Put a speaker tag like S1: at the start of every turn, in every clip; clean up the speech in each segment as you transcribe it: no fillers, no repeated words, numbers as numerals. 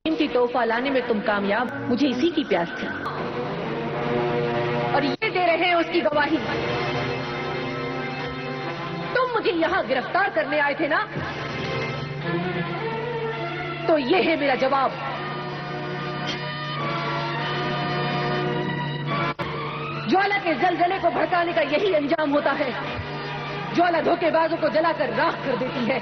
S1: قیمتی تحفہ لانے میں تم کامیاب، مجھے اسی کی پیاس تھی اور یہ دے رہے ہیں اس کی گواہی۔ تم مجھے یہاں گرفتار کرنے آئے تھے نا، تو یہ ہے میرا جواب۔ جوالا کے زلزلے کو بھڑکانے کا یہی انجام ہوتا ہے۔ جوالا دھوکے بازوں کو جلا کر راکھ کر دیتی ہے۔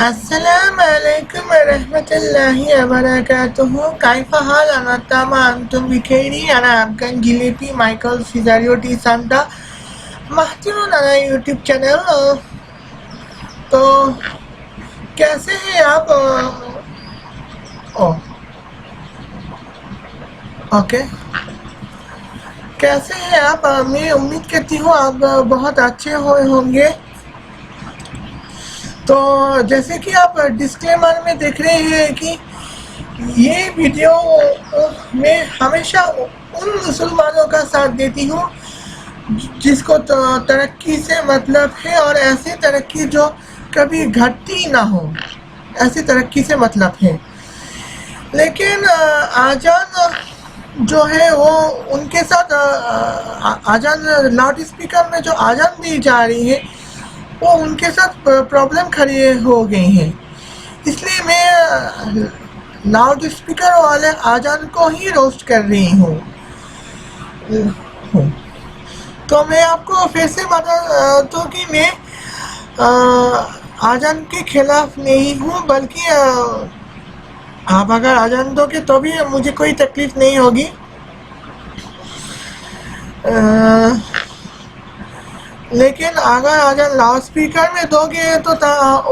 S2: السلام علیکم ورحمۃ اللہ وبرکاتہ۔ کیف حال انتم انتم بخیر؟ انا آپ کا گلیپی مائیکل سیزاریو ٹی سانتا محترم یوٹیوب چینل۔ تو کیسے ہیں آپ؟ اوکے، کیسے ہیں آپ؟ میں امید کرتی ہوں آپ بہت اچھے ہوئے ہوں گے۔ تو جیسے کہ آپ ڈسکلیمر میں دیکھ رہے ہیں کہ یہ ویڈیو میں ہمیشہ ان مسلمانوں کا ساتھ دیتی ہوں جس کو ترقی سے مطلب ہے، اور ایسی ترقی جو کبھی گھٹتی نہ ہو، ایسی ترقی سے مطلب ہے۔ لیکن آجان جو ہے وہ ان کے ساتھ آجان لاؤڈ اسپیکر میں جو آجان دی جا رہی ہے وہ ان کے ساتھ پرابلم کھڑی ہو گئی ہیں، اس لیے میں لاؤڈ اسپیکر والے آجان کو ہی روسٹ کر رہی ہوں۔ تو میں آپ کو پھر سے بتا دوں کہ میں آجان کے خلاف نہیں ہوں، بلکہ آپ اگر آجان دو گے تو بھی مجھے کوئی تکلیف نہیں ہوگی۔ لیکن اگر آجان لاؤڈ اسپیکر میں دو گے تو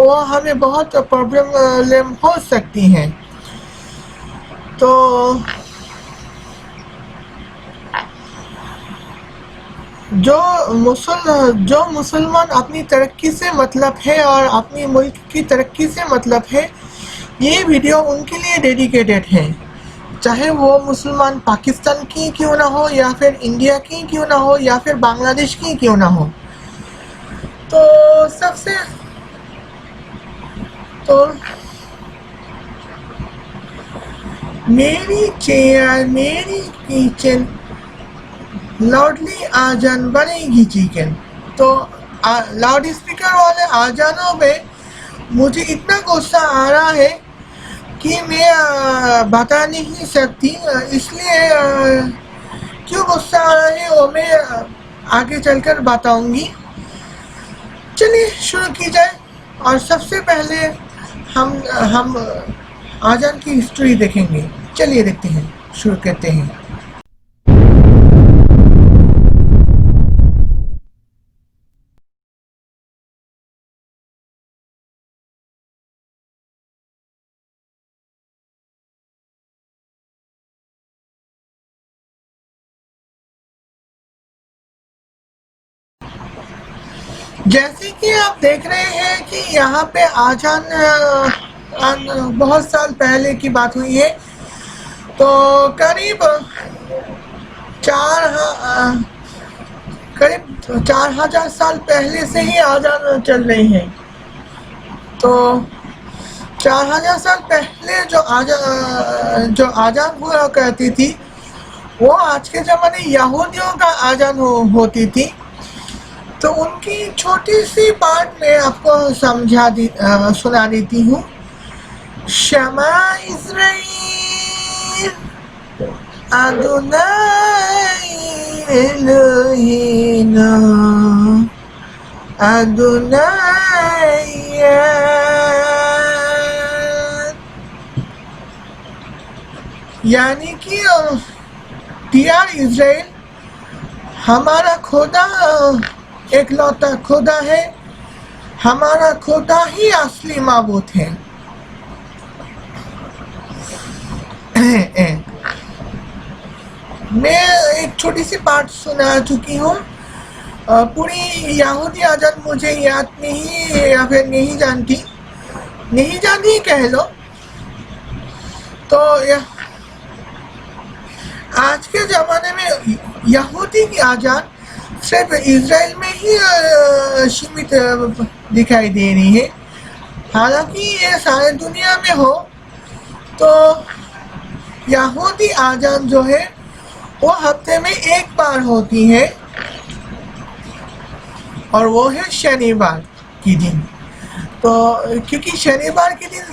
S2: وہ ہمیں بہت پرابلم ہو سکتی ہیں۔ تو جو مسلمان اپنی ترقی سے مطلب ہے اور اپنی ملک کی ترقی سے مطلب ہے، یہ ویڈیو ان کے لیے ڈیڈیکیٹڈ ہے، چاہے وہ مسلمان پاکستان کی کیوں نہ ہو، یا پھر انڈیا کی کیوں نہ ہو، یا پھر بنگلہ دیش کی کیوں نہ ہو۔ تو سب سے میری چیئر میری کچن لاؤڈلی آجان بنے گی چکن۔ تو لاؤڈ اسپیکر والے آجانوں میں مجھے اتنا غصہ آ رہا ہے کہ میں بتا نہیں سکتی، اس لیے کیوں غصہ آ رہا ہے وہ میں آگے چل کر بتاؤں گی۔ چلیے شروع کی جائے، اور سب سے پہلے ہم آجان کی ہسٹوری دیکھیں گے۔ چلیے دیکھتے ہیں، شروع کرتے ہیں۔ جیسے کہ آپ دیکھ رہے ہیں کہ یہاں پہ آجان بہت سال پہلے کی بات ہوئی ہے، تو قریب 4000 سال پہلے سے ہی آجان چل رہی ہیں۔ تو 4000 سال پہلے جو آجان ہوا کرتی تھی وہ آج کے زمانے یہودیوں کا آجان ہوتی تھی۔ تو ان کی چھوٹی سی بات میں آپ کو سنا دیتی ہوں۔ شما اسرائیل ادونائی الہینا ادونائی یعنی کہ ڈیئر اسرائیل، ہمارا خدا ایک لوتا خدا ہے، ہمارا خدا ہی اصلی معبود ہے۔ میں ایک چھوٹی سی بات سنا چکی ہوں، پوری یہودی آجان مجھے یاد نہیں، یا پھر نہیں جانتی کہہ لو۔ تو آج کے زمانے میں یہودی کی آزان صرف اسرائیل میں ہی سیمت دکھائی دے رہی ہے، حالانکہ یہ سارے دنیا میں ہو تو یہودی آزان جو ہے وہ ہفتے میں ایک بار ہوتی ہے، اور وہ ہے شنیوار کی دن. تو کیونکہ شنیوار کے دن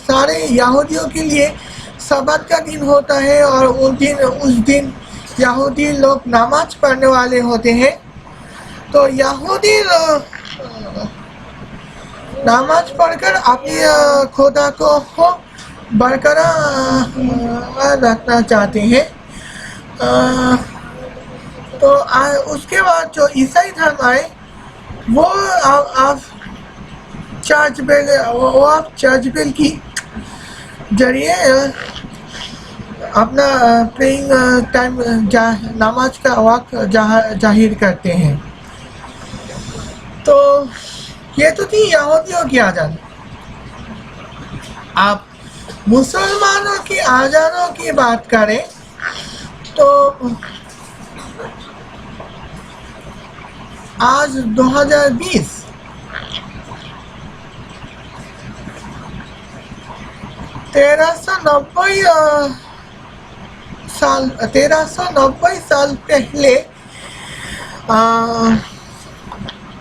S2: سارے یہودیوں کے لیے سبت کا دن ہوتا ہے، اور اس دن یہودی لوگ نماز پڑھنے والے ہوتے ہیں. تو یہودی نماز پڑھ کر اپنی خدا کو برقرار رکھنا چاہتے ہیں. تو اس کے بعد جو عیسائی دھرم آئے وہ آپ چرچ بیل کی ذریعے اپنا پریئنگ ٹائم نماز کا وقت ظاہر کرتے ہیں. تو یہ تو تھی یہودیوں کی آزان. آپ مسلمانوں کی آزانوں کی بات کریں تو آج 2020 1390 سال پہلے،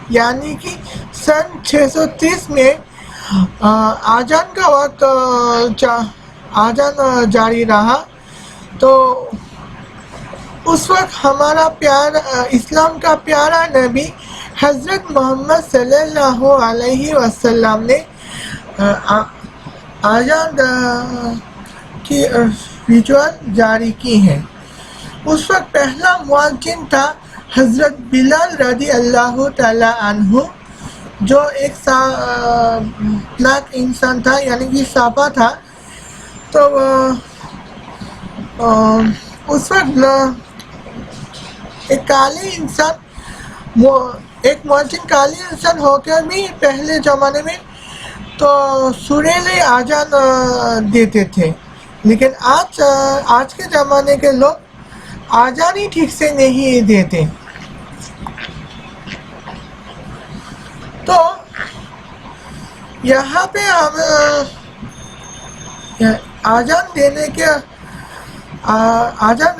S2: یعنی کہ سن 630 میں آزان کا وقت آزان جاری رہا. تو اس وقت ہمارا اسلام کا پیارا نبی حضرت محمد صلی اللہ علیہ وسلم نے آزان کی ریچول جاری کی ہے. اس وقت پہلا مؤذن تھا حضرت بلال رضی اللہ تعالی عنہ، جو ایک بلیک انسان تھا، یعنی کہ سانپا تھا. تو اس وقت ایک مؤذن کالی انسان ہو کر بھی پہلے زمانے میں تو سریلی آزان دیتے تھے. لیکن آج کے زمانے کے لوگ آزان ہی ٹھیک سے نہیں دیتے. تو یہاں پہ ہم آزان دینے کے آزان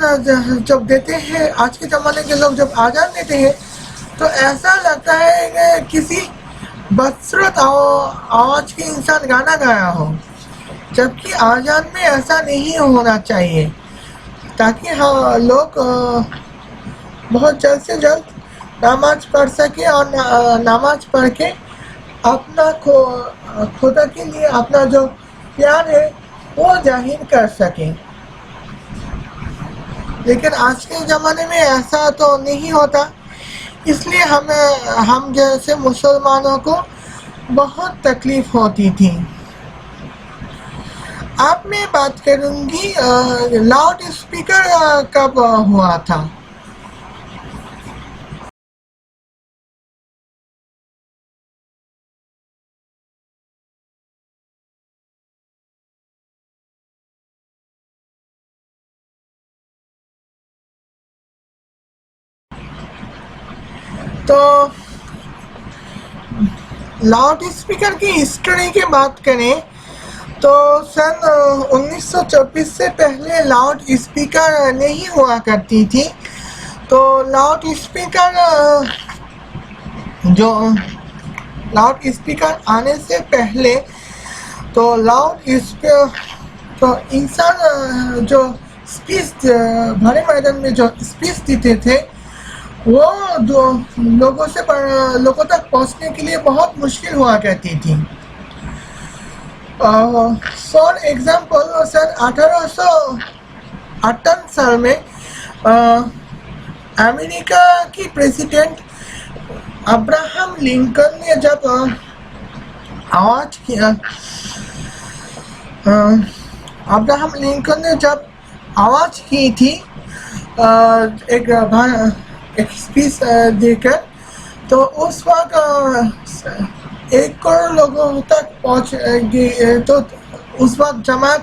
S2: جب دیتے ہیں، آج کے زمانے کے لوگ جب آزان دیتے ہیں تو ایسا لگتا ہے کہ کسی بدصورت آواز کے انسان گانا گایا ہو، جبکہ آزان میں ایسا نہیں ہونا چاہیے، تاکہ لوگ بہت جلد سے جلد نماز پڑھ سکیں اور نماز پڑھ کے اپنا خدا کے لیے اپنا جو پیار ہے وہ ظاہر کر سکیں. لیکن آج کے زمانے میں ایسا تو نہیں ہوتا، اس لیے ہم جیسے مسلمانوں کو بہت تکلیف ہوتی تھی. اب میں بات کروں گی لاؤڈ اسپیکر کب ہوا تھا. تو لاؤڈ اسپیکر کی ہسٹری کی بات کریں تو سن 1924 سے پہلے لاؤڈ اسپیکر نہیں ہوا کرتی تھی. تو لاؤڈ اسپیکر آنے سے پہلے تو تو انسان جو اسپیچ بھرے میدان میں جو اسپیچ دیتے تھے وہ لوگوں تک پہنچنے کے لیے بہت مشکل ہوا کرتی تھی. فار ایگزامپل سن 1858 سال میں امریکہ کی پریزیڈنٹ ابراہم لنکن نے جب آواز کی تھی ایک اسپیچ دے کر، تو اس وقت 1 کروڑ لوگوں تک پہنچ گئی. تو اس وقت جماعت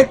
S2: 1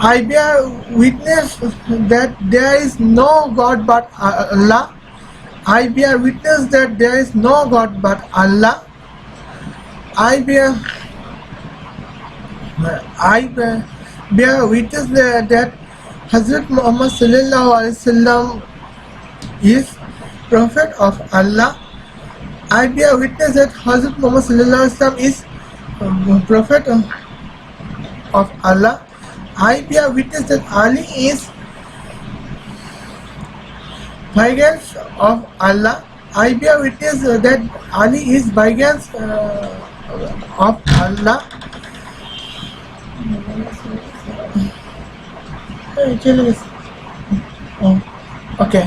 S2: I bear witness that there is no God but Allah. I bear witness that there is no God but Allah. I bear witness that Hazrat Muhammad sallallahu alaihi wasallam is Prophet of Allah. I bear witness that Hazrat Muhammad sallallahu alaihi wasallam is Prophet of Allah. I bear witness that Ali is Vigilant of Allah. I bear witness that Ali is Vigilant of Allah. Okay.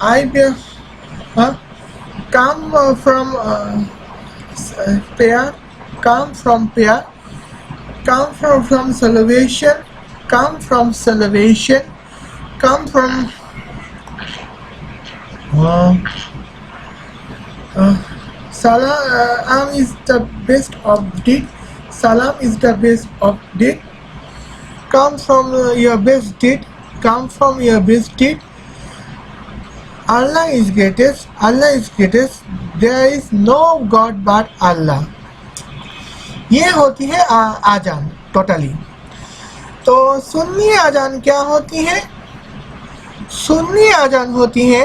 S2: I bear come from prayer, come from prayer, come from salvation, come from salvation, come from salam is the best of deed. Salam is the best of deed. Come from your best deed. Come from your best deed. Allah is greatest. Allah is greatest. There is no God but Allah. یہ ہوتی ہے آجان totally. تو سنی آجان کیا ہوتی ہے؟ سنی آجان ہوتی ہے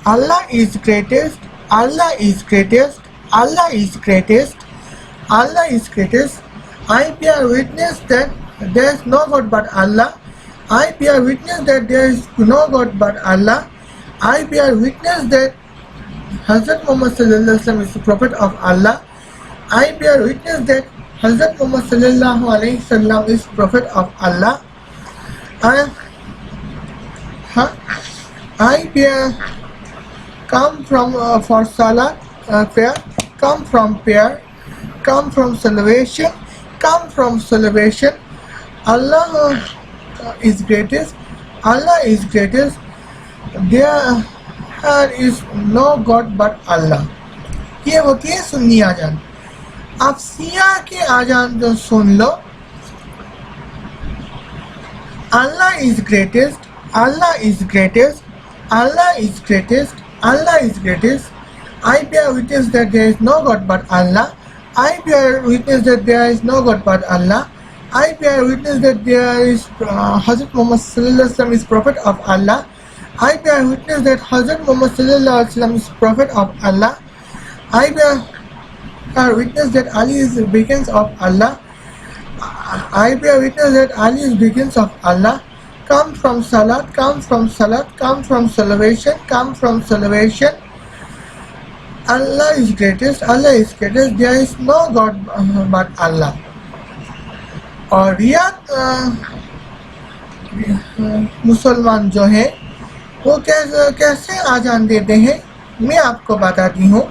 S2: Allah is greatest, Allah is greatest, Allah is greatest, Allah is greatest. I bear witness that there is no God but Allah. I bear witness that there is no God but Allah. I bear witness that Hazrat Muhammad sallallahu alaihi wasallam is the Prophet of Allah. I bear witness that Hazrat Muhammad sallallahu alaihi wasallam is Prophet of Allah. I bear come from for salat prayer, come from prayer, come from salvation, come from salvation. Allah is greatest. Allah is greatest. There is no God but Allah. یہ ہوتی ہے سنی آجان. آپ سیاہ کے آجان جو سن لو, Allah is greatest, Allah is greatest, Allah is greatest, Allah is greatest. I bear witness that there is no God but Allah. I bear witness that there is no God but Allah. I bear witness that there is Hazrat Muhammad sallallahu alaihi wasallam is Prophet of Allah. I bear witness that Hazrat Muhammad sallallahu alaihi wasallam is Prophet of Allah. I bear witness that Ali is the beacons of Allah. I bear witness that Ali is beacons of Allah. Come from salat, come from salat, come from salvation, come from salvation. Allah is greatest, Allah is greatest. There is no God but Allah. اور ریاض مسلمان جو ہیں وہ کیسے آجان دیتے ہیں, میں آپ کو بتاتی ہوں.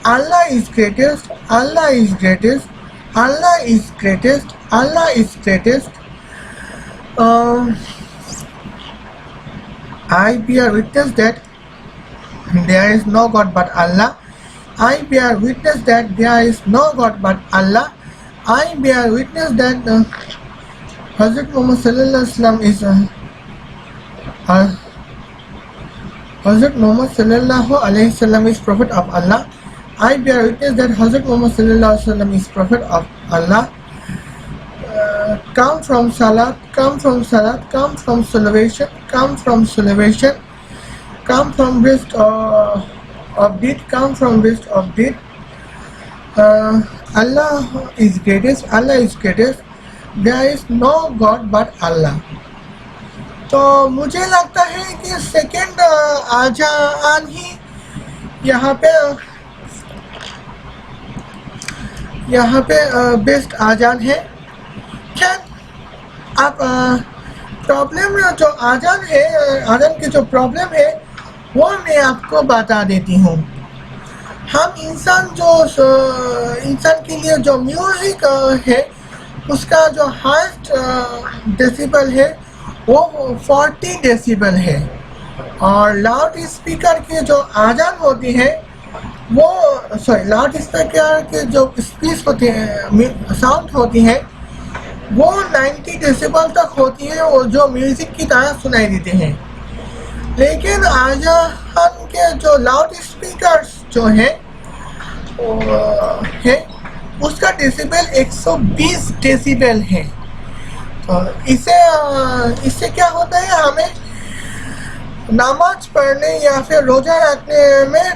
S2: Allah is greatest, Allah is greatest, Allah is greatest, Allah is greatest. I bear witness that there is no God but Allah. I bear witness that there is no God but Allah. I bear witness that Hazrat Muhammad sallallahu alaihi wasallam is Hazrat Muhammad sallallahu alaihi wasallam is Prophet of Allah. I bear witness that Hazrat Muhammad sallallahu alaihi wasallam is Prophet of Allah. Come from salat, come from salat, come from salvation, come from salvation, come from best of deed, come from best of deed. Allah is greatest, Allah is greatest. There is no God but Allah. تو مجھے لگتا ہے کہ second آجان ہی یہاں پہ best آجان ہے. خیر اب پرابلم جو آجان ہے, آجان کی جو پرابلم ہے وہ میں آپ کو بتا دیتی ہوں. ہم انسان کے لیے جو میوزک ہے اس کا جو ہائیسٹ ڈیسیبل ہے وہ 40 ڈیسیبل ہے, اور لاؤڈ اسپیکر کی جو آجان ہوتی ہے وہ لاؤڈ اسپیکر کے جو اسپیچ ہوتی ہیں, ساؤنڈ ہوتی ہے وہ 90 ڈیسیبل تک ہوتی ہے, اور جو میوزک کی طرح سنائی دیتے ہیں. لیکن آجان کے جو لاؤڈ اسپیکرز جو ہیں اس کا ڈیسیبل 120 ڈیسیبل ہے. تو اس سے کیا ہوتا ہے, ہمیں نماز پڑھنے یا پھر روزہ رکھنے میں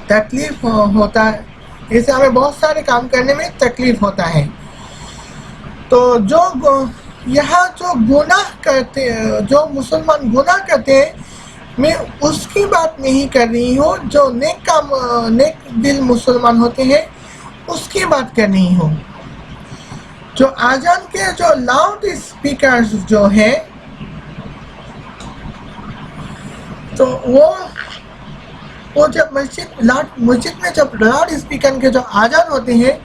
S2: تکلیف ہوتا ہے. اس سے ہمیں بہت سارے کام کرنے میں تکلیف ہوتا ہے. تو یہاں جو گناہ کرتے, جو مسلمان گناہ کرتے ہیں, میں اس کی بات نہیں کر رہی ہوں. جو نیک دل مسلمان ہوتے ہیں اس کی بات کر رہی ہوں. جو آزان کے جو لاؤڈ اسپیکرز جو ہیں, تو وہ جب مسجد میں جب لاؤڈ اسپیکر کے جو آزان ہوتے ہیں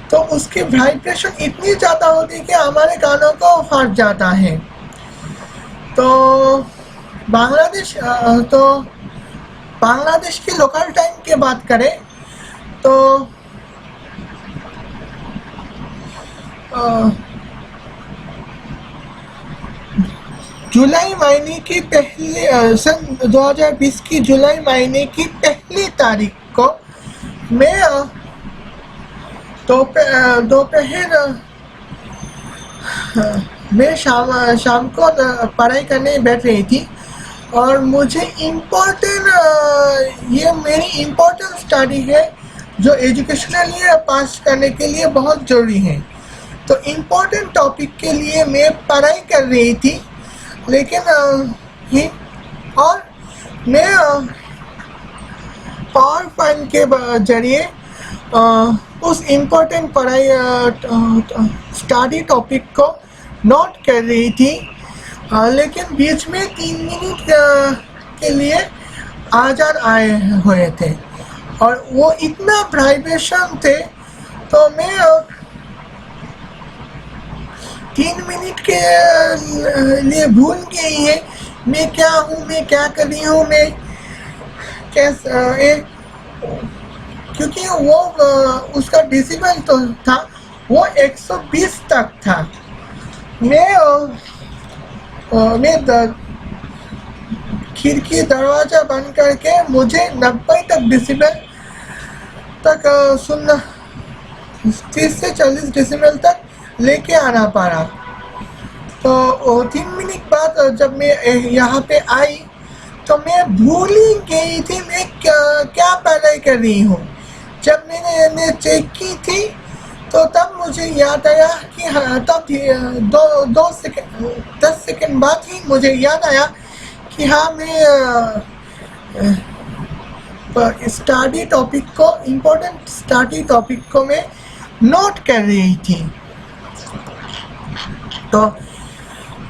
S2: تو اس کی وائبریشن اتنی زیادہ ہوتی ہے کہ ہمارے کانوں کو پھٹ جاتا ہے. تو بنگلہ دیش کی لوکل ٹائم کی بات کریں تو جولائی مہینے کی سن 2020 کی جولائی مہینے کی پہلی تاریخ کو میں دوپہر میں شام کو پڑھائی کرنے بیٹھ رہی تھی, اور مجھے یہ میری امپورٹنٹ اسٹڈی ہے جو ایجوکیشنلی پاس کرنے کے لیے بہت ضروری ہے. تو امپورٹنٹ ٹاپک کے لیے میں پڑھائی کر رہی تھی, لیکن اور میں پاور پوائنٹ کے ذریعے اس امپورٹنٹ پڑھائی اسٹڈی ٹاپک کو نوٹ کر رہی تھی, لیکن بیچ میں 3 منٹ کے لیے آزان آئے ہوئے تھے اور وہ اتنا وائبریشن تھے. تو میں 3 منٹ کے لیے بھول گئی ہے میں کیا ہوں, میں کیا کر رہی ہوں, میں کیونکہ وہ اس کا ڈیسیبل تو تھا وہ 120 تک تھا. میں کھڑکی دروازہ بند کر کے مجھے 90 تک ڈیسیبل تک سننا, 30 سے 40 ڈیسیبل تک لے کے آنا پڑا. تو 3 منٹ بعد جب میں یہاں پہ آئی تو میں بھول ہی گئی تھی میں کیا پڑھائی کر رہی ہوں. جب میں نے چیک کی تھی تو تب مجھے یاد آیا کہ تب 10 سیکنڈ بعد ہی مجھے یاد آیا کہ ہاں میں اسٹڈی ٹاپک کو, امپورٹنٹ اسٹڈی ٹاپک کو میں نوٹ کر رہی تھی. تو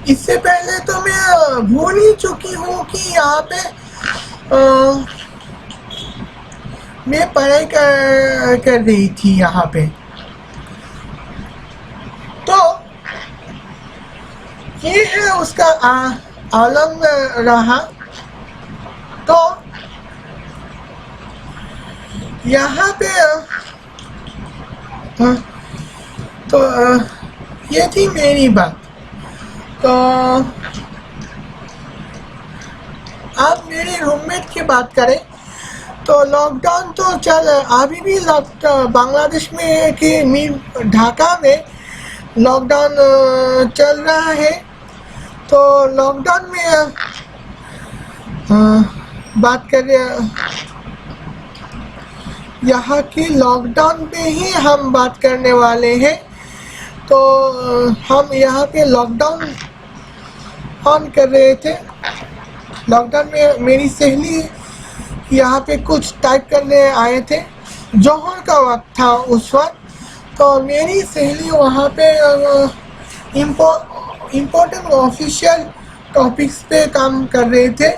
S2: اس سے پہلے تو میں بھول ہی چکی ہوں کہ یہاں پہ میں پڑھائی کر رہی تھی یہاں پہ. تو یہ ہے اس کا عالم رہا. تو یہاں پہ تو یہ تھی میری بات. تو آپ میری روم میٹ کی بات کریں تو لاک ڈاؤن تو ابھی بھی بنگلہ دیش میں کہ ڈھاکہ میں لاک ڈاؤن چل رہا ہے. تو لاک ڈاؤن میں بات کریں, یہاں کی لاک ڈاؤن پہ ہی ہم بات کرنے والے ہیں. تو ہم یہاں پہ لاک ڈاؤن آن کر رہے تھے. لاک ڈاؤن میں میری سہیلی یہاں پہ کچھ ٹائپ کرنے آئے تھے, ظہر کا وقت تھا اس وقت. تو میری سہیلی وہاں پہ امپورٹنٹ آفیشیل ٹاپکس پہ کام کر رہے تھے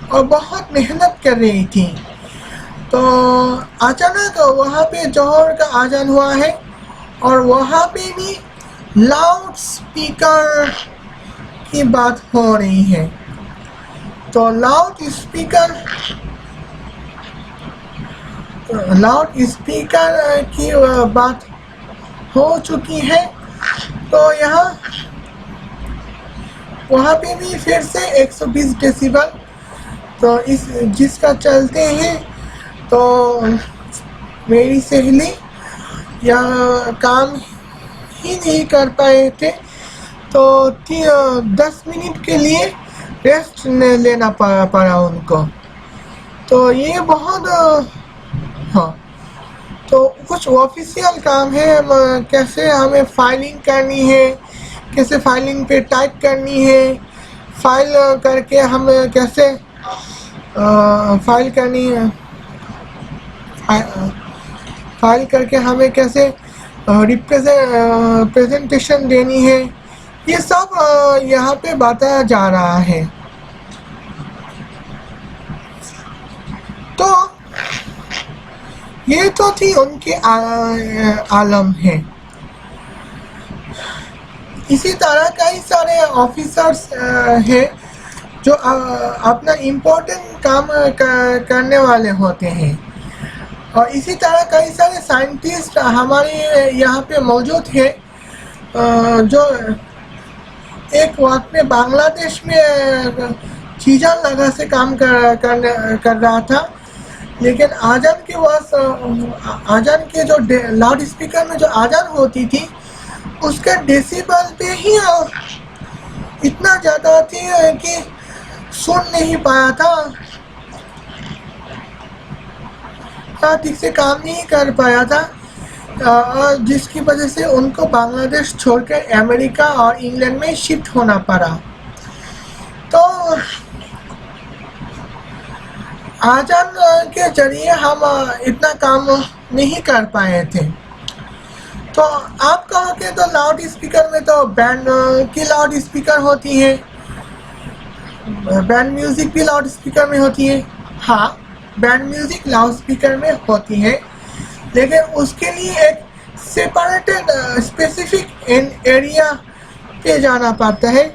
S2: اور بہت محنت کر رہی تھی. تو اچانک وہاں پہ ظہر کا آذان ہوا ہے اور وہاں پہ بھی لاؤڈ اسپیکر کی بات ہو رہی ہے. تو لاؤڈ اسپیکر کی بات ہو چکی ہے. تو وہاں پہ بھی پھر سے 120 ڈیسیبل تو جس کا چلتے ہیں. تو میری سہیلی یا کام ہی نہیں کر پائے تھے تو 10 منٹ کے لیے ریسٹ لینا پڑا ان کو. تو یہ بہت ہاں تو کچھ آفیشیل کام ہے، کیسے ہمیں فائلنگ کرنی ہے، کیسے فائلنگ پہ ٹائپ کرنی ہے، فائل کر کے ہم کیسے فائل کرنی ہے، فائل کر کے ہمیں کیسے پریزنٹیشن دینی ہے، یہ سب یہاں پہ بتایا جا رہا ہے. تو یہ تو تھی ان کی عالم ہے. اسی طرح کئی سارے آفیسرس ہیں جو اپنا امپورٹنٹ کام کرنے والے ہوتے ہیں، اور اسی طرح کئی سارے سائنٹسٹ ہمارے یہاں پہ موجود ہیں جو ایک وقت میں بنگلہ دیش میں چیزاں لگا سے کام کر رہا تھا، لیکن آجان کے جو لاؤڈ اسپیکر میں جو آجان ہوتی تھی اس کے ڈیسیبل پہ ہی اتنا زیادہ تھی کہ سن نہیں پایا تھا، ٹھیک سے کام نہیں کر پایا تھا، جس کی وجہ سے ان کو بنگلہ دیش چھوڑ کر امریکہ اور انگلینڈ میں شفٹ ہونا پڑا. تو آجان کے ذریعے ہم اتنا کام نہیں کر پائے تھے. تو آپ کہو کہ تو لاؤڈ اسپیکر میں تو بینڈ کی لاؤڈ اسپیکر ہوتی ہے، بینڈ میوزک بھی لاؤڈ اسپیکر میں ہوتی ہے. ہاں، بینڈ میوزک لاؤڈ اسپیکر میں ہوتی ہے، لیکن اس کے لیے ایک سیپریٹڈ اسپیسیفک ایریا پہ جانا پڑتا ہے،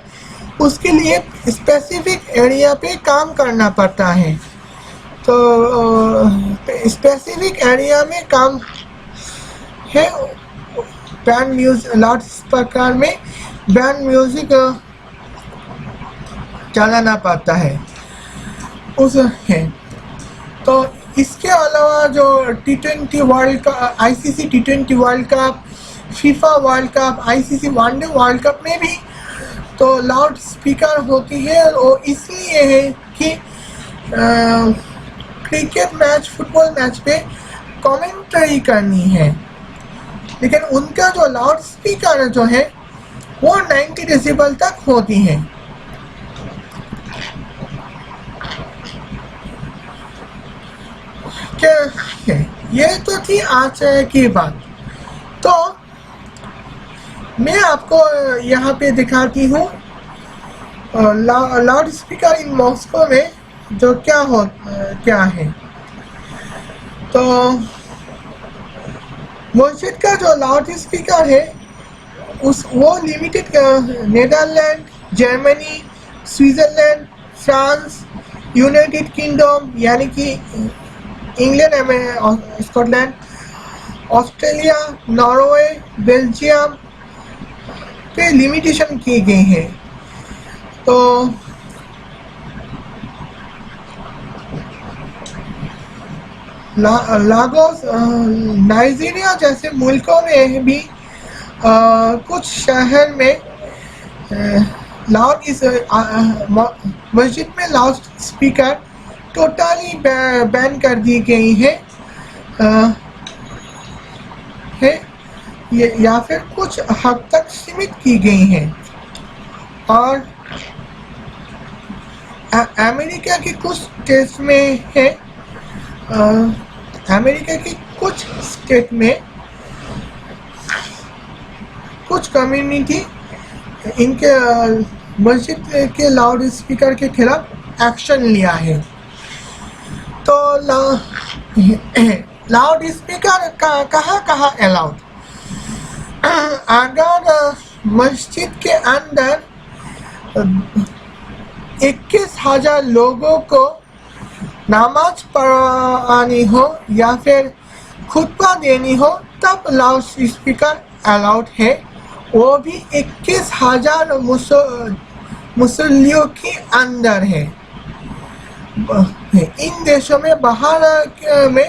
S2: اس کے لیے اسپیسیفک ایریا پہ کام کرنا پڑتا ہے. تو اسپیسیفک ایریا میں کام ہے، بینڈ میوزک لاؤڈ اسپیکر میں بینڈ میوزک چلانا پڑتا ہے اس ہے. تو اس کے علاوہ جو T20 world cup, ICC T20 world cup, FIFA world cup, ICC one day world cup میں بھی تو لاؤڈ اسپیکر ہوتی ہے، اور اس لیے ہے کہ کرکٹ میچ، فٹ بال میچ پہ کامنٹری کرنی ہے، لیکن ان کا جو لاؤڈ اسپیکر جو ہے وہ 90 ڈیسیبل تک ہوتی ہے. یہ تو تھی آج کی بات. تو میں آپ کو یہاں پہ دکھاتی ہوں لاؤڈ اسپیکر ان ماسکو میں جو کیا ہے. تو مسجد کا جو لاؤڈ اسپیکر ہے وہ limited Netherland, Germany, Switzerland, France, United Kingdom یعنی کہ England, Scotland, Australia, Norway, Belgium پہ لمیٹیشن کی گئی ہے. تو لاگوس، نائجیریا جیسے ملکوں میں بھی کچھ شہر میں مسجد میں لاؤڈ اسپیکر ٹوٹلی بین کر دی گئی ہے یا پھر کچھ حد تک سیمت کی گئی ہیں. اور امریکہ کے کچھ اسٹیٹس میں ہے، امریکہ کی کچھ اسٹیٹ میں کچھ کمیونٹی ان کے مسجد کے لاؤڈ اسپیکر کے خلاف ایکشن لیا ہے. تو لاؤڈ اسپیکر کہاں الاؤڈ؟ اگر مسجد کے اندر 21,000 لوگوں کو نماز پڑھانی ہو یا پھر خطبہ دینی ہو تب لاؤڈ اسپیکر الاؤڈ ہے، وہ بھی 21,000 مسلیوں کے اندر ہے. ان دیشوں میں باہر میں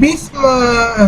S2: 20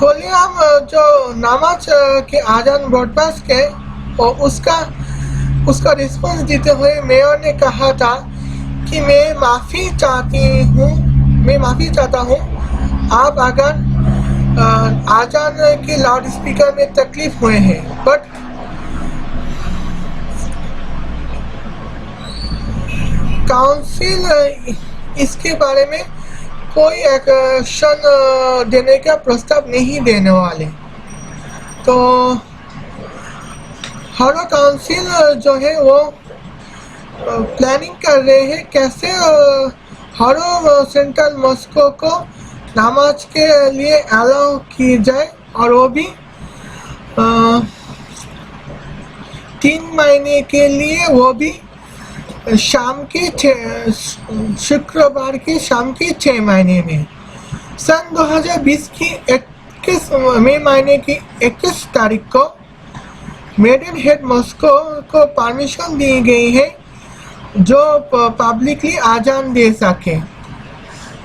S2: کولیام جو نماز کے آزان براڈ کاسٹ کے اور اس کا رسپانس دیتے ہوئے میئر نے کہا تھا کہ میں معافی چاہتا ہوں آپ اگر آزان کے لاؤڈ اسپیکر میں تکلیف ہوئے ہیں، بٹ کاؤنسل اس کے بارے میں کوئی ایکشن دینے کا پرستاو نہیں دینے والے۔ تو ہارو کاؤنسل جو ہے وہ پلاننگ کر رہے ہیں کیسے ہارو سینٹرل ماسکو کو نماز کے لیے الاؤ کی جائے، اور وہ بھی 3 مہینے کے لیے، وہ بھی شکروار کی شام کے 6 مہینے میں۔ سن 2020 کی 21 مئی مہینے کی 21 تاریخ کو میڈن ہیڈ ماسکو کو پرمیشن دی گئی ہے جو پبلکلی آزان دے سکے۔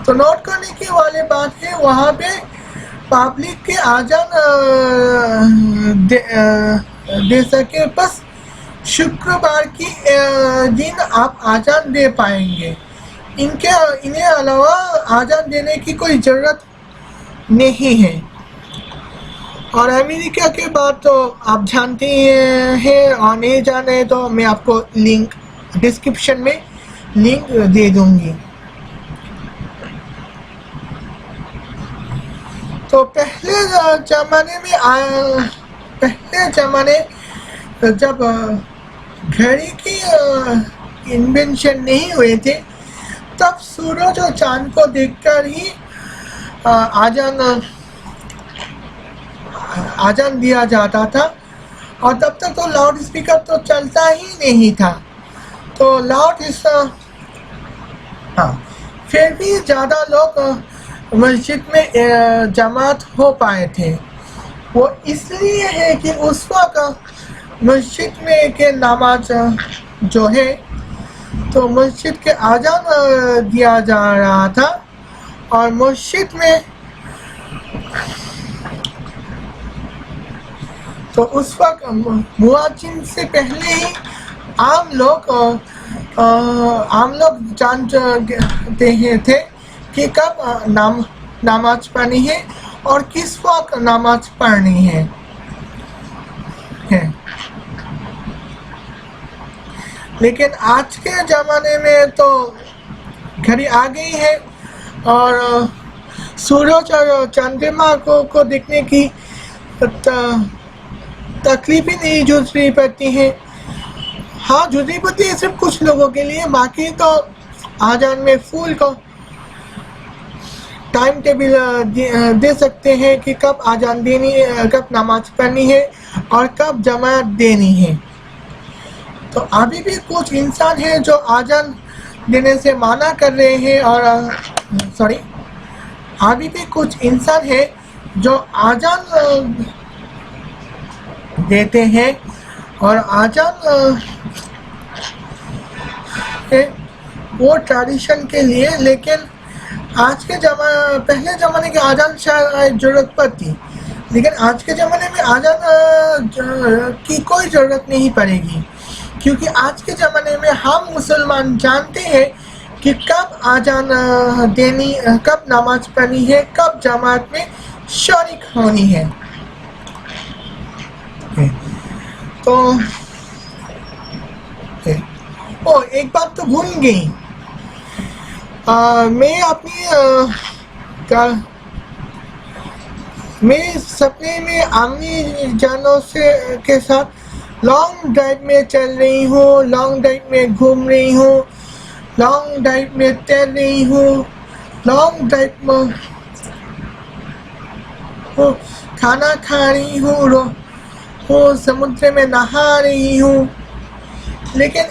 S2: تو نوٹ کرنے کی والی بات ہے وہاں پہ پبلک کے آزان دے سکے، بس شکروار کی دن آپ آزان دے پائیں گے، انہیں علاوہ آزان دینے کی کوئی ضرورت نہیں ہے۔ اور امریکہ کے بعد تو آپ جانتے ہیں، اور نہیں جانے تو میں آپ کو لنک ڈسکرپشن میں لنک دے دوں گی۔ تو پہلے زمانے جب گھڑی کی انوینشن نہیں ہوئے تھے تب سورج اور چاند کو دیکھ کر ہی آزان دیا جاتا تھا، اور تب تک تو لاؤڈ اسپیکر تو چلتا ہی نہیں تھا، تو پھر بھی زیادہ لوگ مسجد میں جماعت ہو پائے تھے۔ وہ اس لیے ہے کہ اس وقت مسجد میں کے نماز جو ہے تو مسجد کے آزان دیا جا رہا تھا، اور مسجد میں تو اس وقت مؤذن سے پہلے ہی عام لوگ جانتے تھے کہ کب نماز پڑھنی ہے اور کس وقت نماز پڑھنی ہے۔ لیکن آج کے زمانے میں تو گھڑی آ گئی ہے اور سورج اور چندرما کو دیکھنے کی تکلیف ہی نہیں جھیلنی پڑتی ہے۔ ہاں جھیلنی پڑتی ہے صرف کچھ لوگوں کے لیے، باقی تو آزان میں فل کو ٹائم ٹیبل دے سکتے ہیں کہ کب آزان دینی ہے، کب نماز پڑھنی ہے اور کب جماعت دینی ہے۔ تو ابھی بھی کچھ انسان ہیں جو آزان دینے سے منع کر رہے ہیں، اور ابھی بھی کچھ انسان ہیں جو آزان دیتے ہیں، اور آزان وہ ٹریڈیشن کے لیے، لیکن پہلے زمانے کے آزان شاید ضرورت پڑتی، لیکن آج کے زمانے میں آزان کی کوئی ضرورت نہیں پڑے گی، کیونکہ آج کے زمانے میں ہم مسلمان جانتے ہیں کہ کب آزان دینی، کب نماز پڑھنی ہے، کب جماعت میں شریک ہونی ہے۔ تو ایک بات تو بھول گئی، میں سپنے میں امی جانوں کے ساتھ لانگ ڈرائیو میں چل رہی ہوں، لانگ ڈرائیو میں گھوم رہی ہوں، لانگ ڈرائیو میں تیر رہی ہوں، لانگ ڈرائیو میں کھانا کھا رہی ہوں، سمندر میں نہا رہی ہوں، لیکن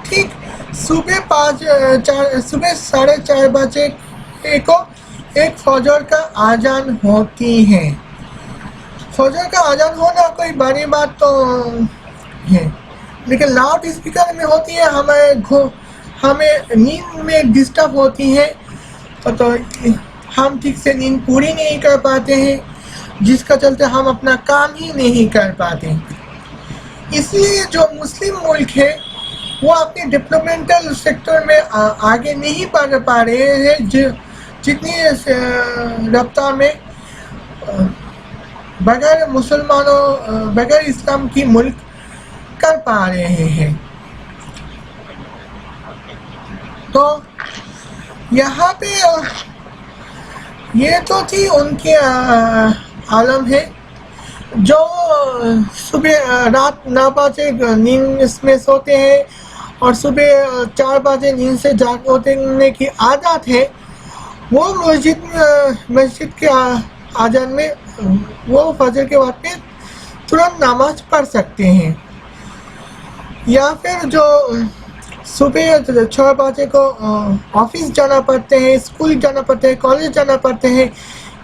S2: ٹھیک صبح 4:30 بجے کو ایک فجر کا آزان ہوتی ہے۔ فجر کا آزان ہونا کوئی بڑی بات تو ہے، لیکن لاؤڈ اسپیکر میں ہوتی ہے، ہمیں نیند میں ڈسٹرب ہوتی ہے، تو تو ہم ٹھیک سے نیند پوری نہیں کر پاتے ہیں، جس کا چلتے ہم اپنا کام ہی نہیں کر پاتے. اس لیے جو مسلم ملک ہے وہ اپنے ڈیولپمنٹل سیکٹر میں آگے نہیں بڑھ پا رہے ہیں جتنی رفتار میں بغیر مسلمانوں بغیر اسلام کی ملک کر پا رہے ہیں. تو یہاں پہ یہ تو تھی ان کے عالم ہے جو صبح رات 9 بجے نیند میں سوتے ہیں اور صبح 4 بجے نیند سے جاگنے کی عادت ہے. وہ مسجد کے اذان میں وہ فجر کے وقت میں ترنت نماز پڑھ سکتے ہیں. یا پھر جو صبح 6 بجے کو آفس جانا پڑتے ہیں، اسکول جانا پڑتے ہیں، کالج جانا پڑتے ہیں،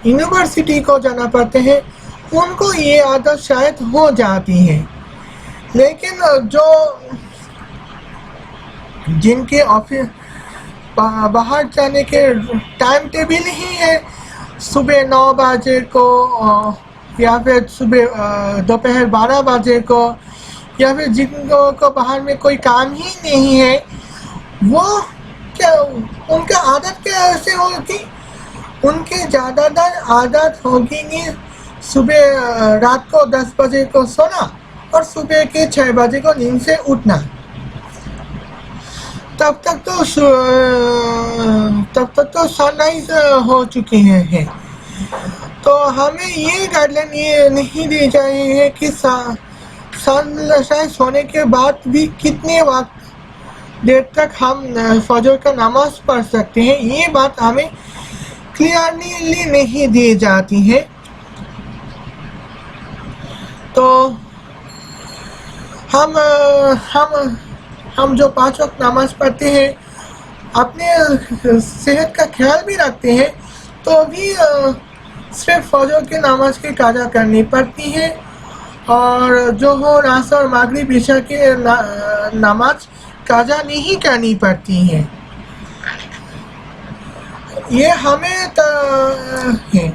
S2: یونیورسٹی کو جانا پڑتے ہیں، ان کو یہ عادت شاید ہو جاتی ہے. لیکن جو جن کے آفس باہر جانے کے ٹائم ٹیبل ہی ہے، صبح 9 بجے کو یا پھر صبح دوپہر 12 بجے کو، یا پھر جن کو باہر میں کوئی کام ہی نہیں ہے، وہ کیا ان کا عادت کیسے ہوگی؟ ان کی زیادہ تر عادت ہوگی صبح رات کو 10 بجے کو سونا اور صبح کے 6 بجے کو نیند سے اٹھنا. تب تک تو سن رائز ہو چکی ہے. تو ہمیں یہ گائیڈ لائن یہ نہیں دی جائے ہے کہ سن رائز ہونے کے بعد بھی کتنے وقت دیر تک ہم فجر کا نماز پڑھ سکتے ہیں. یہ بات ہمیں کلیئرلی نہیں دی جاتی ہے. تو ہم جو 5 وقت نماز پڑھتے ہیں، اپنے صحت کا خیال بھی رکھتے ہیں، تو بھی صرف فجر کی نماز کی قضا کرنی پڑتی ہے، اور جو ہو عصر اور مغرب عشاء کی نماز قضا نہیں کرنی پڑتی ہے. یہ ہمیں ہے.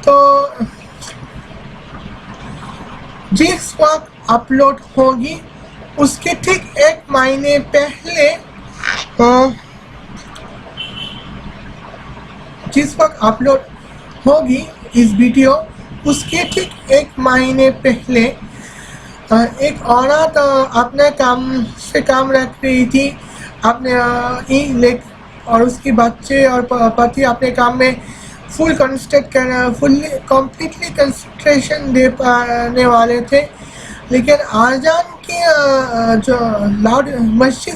S2: تو جس وقت اپلوڈ ہوگی اس کے ٹھیک 1 مہینے پہلے جس وقت اپلوڈ ہوگی اس ویڈیو، اس کے ٹھیک 1 مہینے پہلے ایک عورت اپنے کام سے کام رکھ رہی تھی، اپنے اور اس کے بچے اور پتی اپنے کام میں کمپلیٹلی کنسنٹریشن دے پانے والے تھے. لیکن آذان کی جو مسجد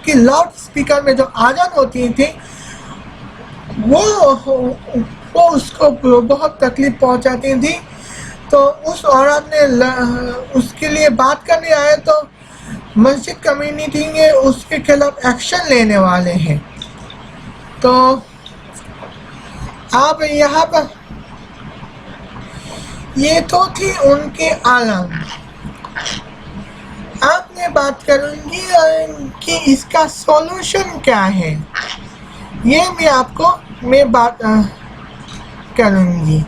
S2: کی لاؤڈ اسپیکر میں جو آذان ہوتی تھی، وہ اس کو بہت تکلیف پہنچاتی تھی. تو اس عورت نے اس کے لیے بات کرنے آئے تو مسجد کمیونٹی نے اس کے خلاف ایکشن لینے والے ہیں. تو آپ یہاں پر یہ تو تھی ان کے عالم. آپ نے بات کروں گی کہ اس کا سولوشن کیا ہے، یہ میں بات کروں گی.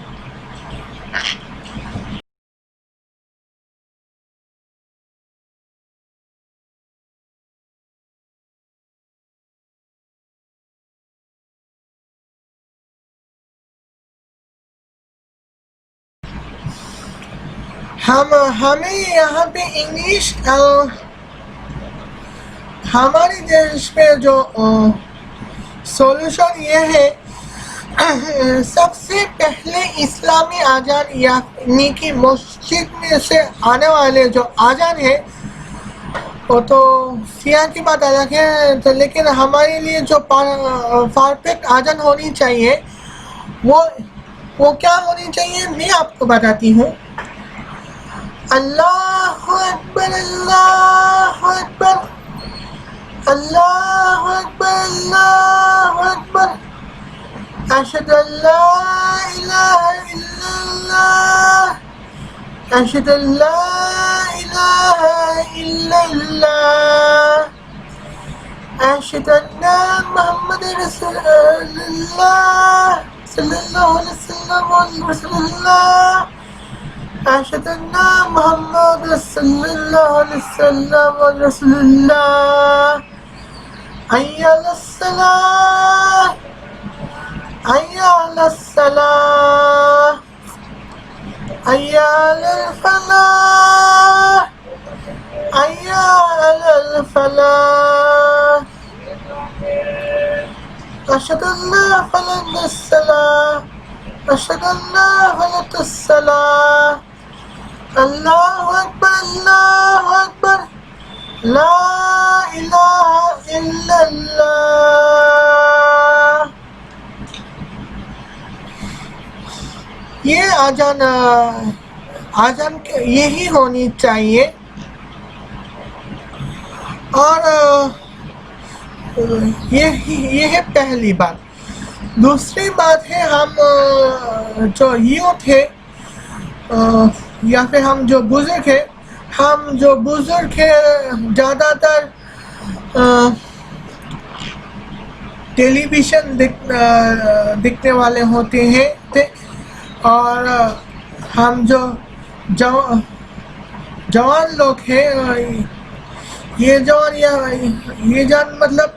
S2: ہمیں یہاں پہ انگلش ہمارے دیش میں جو سولوشن یہ ہے، سب سے پہلے اسلامی اذان یعنی کہ مسجد میں سے آنے والے جو اذان ہے، وہ تو سیاہ کی بات الگ ہے، لیکن ہمارے لیے جو پرفیکٹ اذان ہونی چاہیے وہ کیا ہونی چاہیے، میں آپ کو بتاتی ہوں. اللہ اکبر اللہ اکبر اللہ اکبر اللہ اکبر اشہد ان لا الہ الا اللہ اشہد ان لا الہ الا اللہ أشهد أن محمد رسول الله صلى الله عليه وسلم رسول الله أشهد أن محمد صلى الله عليه وسلم رسول الله حي على الصلاة حي على الصلاة حي على الفلاح حي على الفلاح أشهد أن لا فلت الصلاة أشهد أن لا فلت الصلاة الله أكبر الله أكبر لا إله إلا الله. یہ آجان یہی ہونی چاہیے. اور یہ ہے پہلی بات. دوسری بات ہے ہم جو یوتھ ہے یا پھر ہم جو بزرگ ہے زیادہ تر ٹیلی ویژن دیکھنے والے ہوتے ہیں اور ہم جو جوان لوگ ہیں یہ جوان مطلب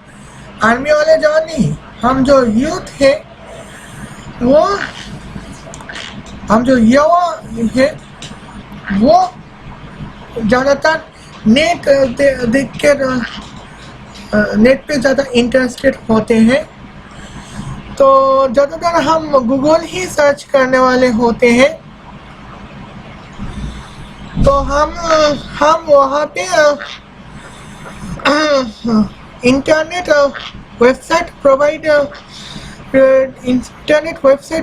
S2: آرمی والے جوان نہیں. ہم جو یوتھ ہے ہم جو یوا ہے وہ زیادہ تر نیٹ دیکھ کر نیٹ پہ زیادہ انٹرسٹڈ ہوتے ہیں. تو زیادہ تر ہم گوگل ہی سرچ کرنے والے ہوتے ہیں. تو ہم وہاں پہ انٹرنیٹ ویب سائٹ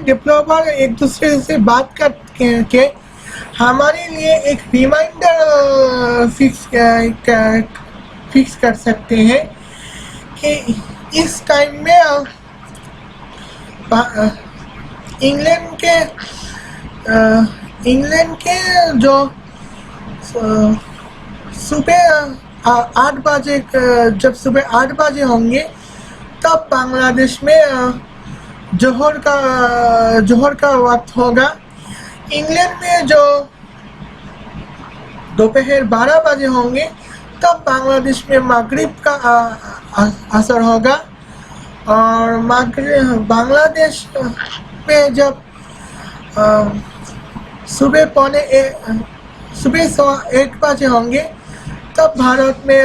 S2: ڈیولپر ایک دوسرے سے بات کر کے ہمارے لیے ایک ریمائنڈر فکس کر سکتے ہیں کہ اس ٹائم میں انگلینڈ کے جو صبح 8 بجے جب صبح 8 بجے ہوں گے تب بنگلہ دیش میں جوہر کا وقت ہوگا. انگلینڈ میں جو دوپہر 12 بجے ہوں گے تب بنگلہ دیش میں مغرب کا اثر ہوگا. اور بنگلہ دیش میں جب صبح 1:15 بجے ہوں گے تب بھارت میں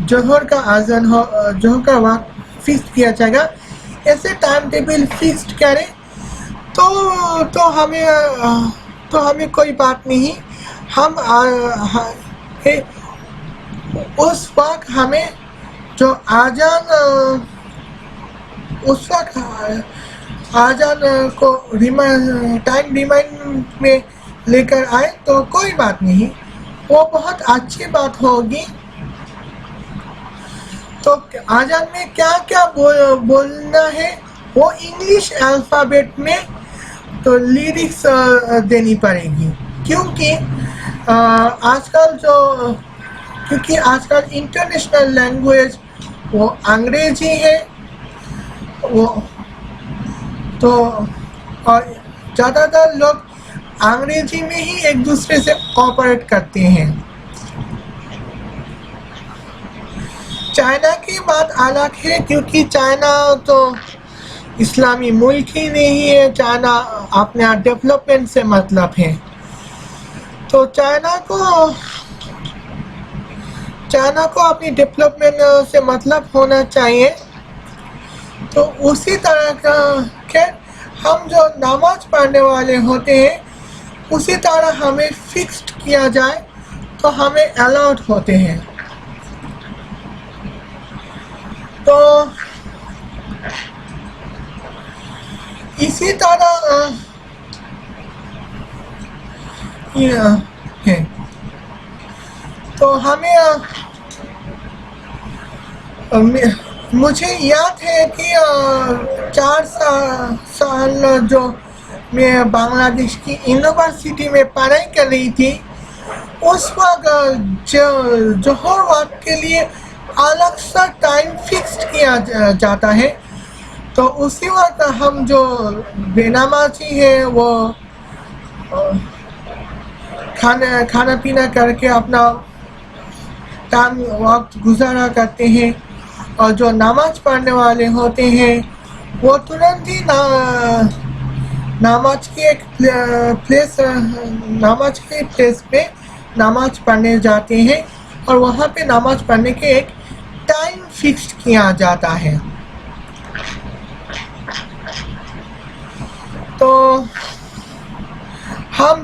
S2: جوہر کا وقت فکس کیا جائے گا. ایسے ٹائم ٹیبل فکسڈ کریں تو ہمیں کوئی بات نہیں. ہم اس وقت ہمیں جو آجان کو ٹائم ریمائنڈ میں لے کر آئے تو کوئی بات نہیں. وہ بہت اچھی بات ہوگی. تو آجان میں کیا کیا بولنا ہے وہ انگلش الفابیٹ میں تو لیرکس دینی پڑے گی کیونکہ آج کل انٹرنیشنل لینگویج وہ انگریزی ہے. تو اور زیادہ تر لوگ انگریزی میں ہی ایک دوسرے سے کوآپریٹ کرتے ہیں. چائنا کی بات الگ ہے کیونکہ چائنا تو اسلامی ملک ہی نہیں ہے. چائنا اپنے ڈیولپمنٹ سے مطلب ہے. تو چائنا کو اپنی ڈیولپمنٹ سے مطلب ہونا چاہیے. تو اسی طرح کے ہم جو نماز پڑھنے والے ہوتے ہیں اسی طرح ہمیں فکسڈ کیا جائے تو ہمیں الاؤڈ ہوتے ہیں. تو اسی طرح ہے. تو ہمیں مجھے یاد ہے کہ 4 سال جو میں بنگلہ دیش کی یونیورسٹی میں پڑھائی کر رہی تھی اس وقت جوہر وقت کے لیے الگ سا ٹائم فکسڈ کیا جاتا ہے. تو اسی وقت ہم جو بے نمازی ہیں وہ کھانا پینا کر کے اپنا ٹائم وقت گزارا کرتے ہیں. اور جو نماز پڑھنے والے ہوتے ہیں وہ ترنت ہی نماز کے پلیس پہ نماز پڑھنے جاتے ہیں اور وہاں پہ نماز پڑھنے کے ایک ٹائم فکس کیا جاتا ہے. تو ہم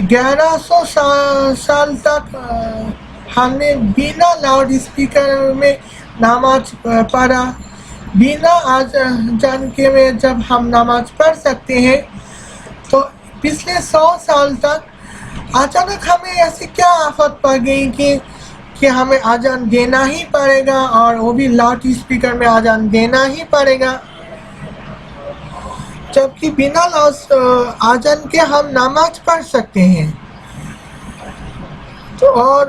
S2: 1100 سال تک ہم نے بنا لاؤڈ اسپیکر میں نماز پڑھا. بنا اذان کے میں جب ہم نماز پڑھ سکتے ہیں تو پچھلے 100 سال تک اچانک ہمیں ایسی کیا آفت پڑ گئی کہ ہمیں اذان دینا ہی پڑے گا اور وہ بھی لاؤڈ اسپیکر میں اذان دینا ہی پڑے گا. جبکہ بنا اذان کے ہم نماز پڑھ سکتے ہیں. اور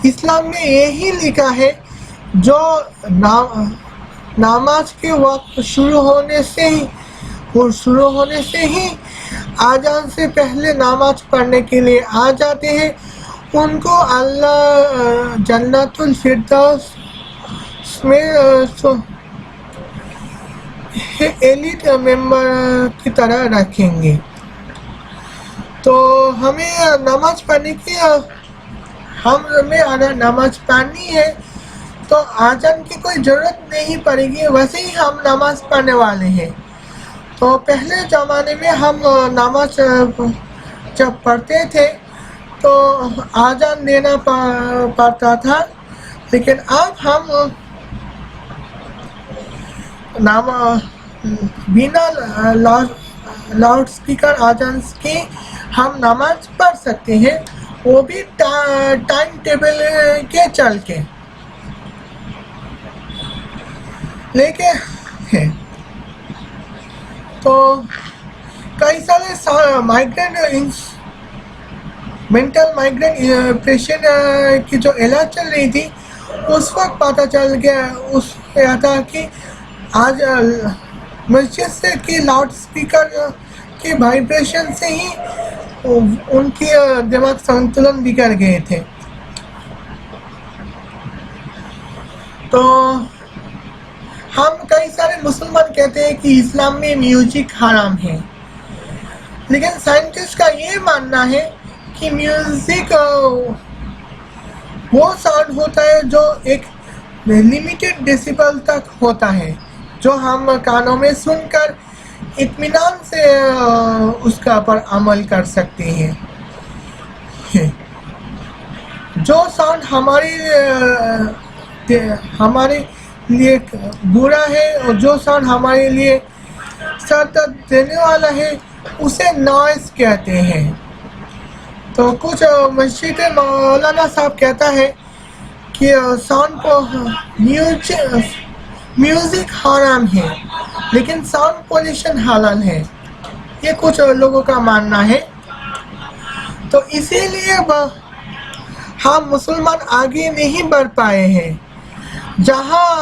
S2: اسلام میں یہی لکھا ہے جو نماز کے وقت شروع ہونے سے ہی اذان سے پہلے نماز پڑھنے کے لیے آ جاتے ہیں ان کو اللہ جنت الفردوس میں ایلیٹ ممبر کی طرح رکھیں گے. تو ہمیں نماز اگر نماز پڑھنی ہے تو اذان کی کوئی ضرورت نہیں پڑے گی. ویسے ہی ہم نماز پڑھنے والے ہیں. تو پہلے زمانے میں ہم نماز جب پڑھتے تھے تو اذان دینا پڑتا تھا. لیکن اب ہم بنا لاؤڈ اسپیکر اذان کے ہم نماز پڑھ سکتے ہیں وہ بھی ٹائم ٹیبل کے چل کے. لیکن تو کئی سارے مینٹل مائگرینٹ پیشنٹ کی جو علاج چل رہی تھی اس وقت پتہ چل گیا تھا کہ آج مسجد سے کی لاؤڈ اسپیکر کے وائبریشن سے ہی ان کی دماغ سنتولن بگڑ گئے تھے. تو ہم کئی سارے مسلمان کہتے ہیں کہ اسلام میں میوزک حرام ہے. لیکن سائنٹسٹ کا یہ ماننا ہے کہ میوزک وہ ساؤنڈ ہوتا ہے جو ایک لمیٹڈ ڈیسیبل تک ہوتا ہے جو ہم کانوں میں سن کر اطمینان سے اس کا پر عمل کر سکتے ہیں. جو ساؤنڈ ہمارے لیے برا ہے اور جو ساؤنڈ ہمارے لیے سر درد دینے والا ہے اسے نوائز کہتے ہیں. تو کچھ مسجد مولانا صاحب کہتا ہے کہ ساؤنڈ کو میوزک حرام ہے لیکن ساؤنڈ پولیوشن حلال ہے. یہ کچھ لوگوں کا ماننا ہے. تو اسی لیے ہم مسلمان آگے نہیں بڑھ پائے ہیں. جہاں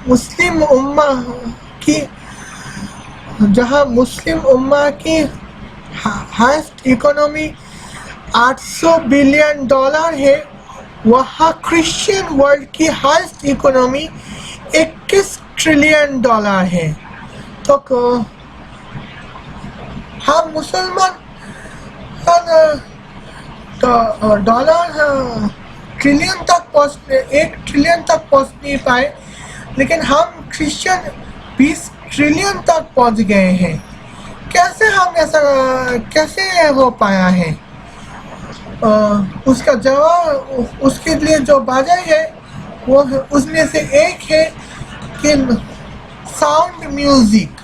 S2: مسلم امہ کی ہائیسٹ اکانومی $800 بلین ہے وہاں کرسچین ورلڈ کی ہائیسٹ اکانومی $21 ٹریلین ہے. تو ہم مسلمان ڈالر ٹریلین تک $1 ٹریلین تک پہنچ نہیں پائے لیکن ہم کرسچین 20 ٹریلین تک پہنچ گئے ہیں. کیسے ہو پایا ہے؟ اس کا جواب اس کے لیے جو وجہ ہے وہ اس میں سے ایک ہے کہ ساؤنڈ میوزک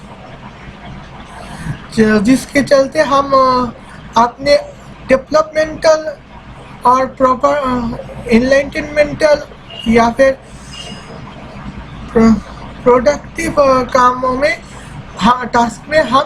S2: جس کے چلتے ہم اپنے ڈیولپمنٹل اور پراپر انلائٹنمنٹل یا پھر پروڈکٹیو کاموں میں ٹاسک میں ہم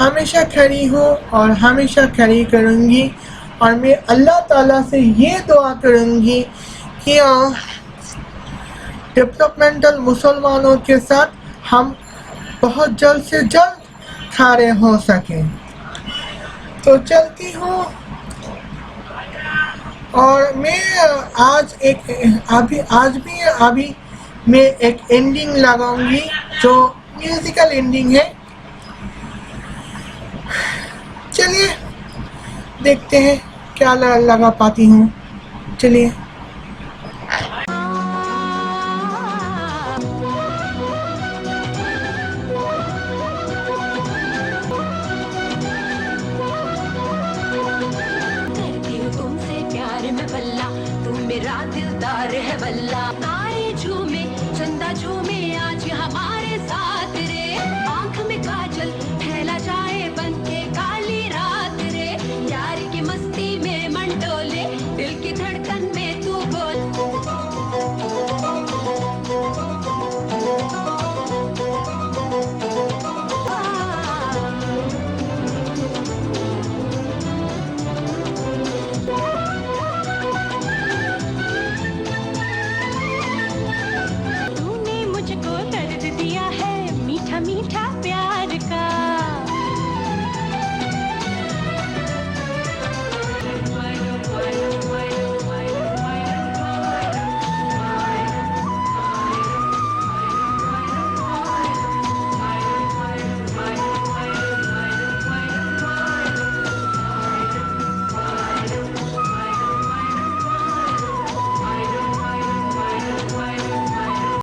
S2: ہمیشہ کھڑی ہوں اور ہمیشہ کھڑی کروں گی. اور میں اللہ تعالیٰ سے یہ دعا کروں گی کہ ڈیولپمنٹل مسلمانوں کے ساتھ ہم بہت جلد سے جلد کھڑے ہو سکیں. تو چلتی ہوں. اور میں ابھی میں ایک اینڈنگ لگاؤں گی جو میوزیکل اینڈنگ ہے. چلیے دیکھتے ہیں کیا لگا پاتی ہوں. چلیے.
S3: کرتی ہوں تم سے پیار میں بلا، تم میرا دلدار ہے بلا، تارے جھومے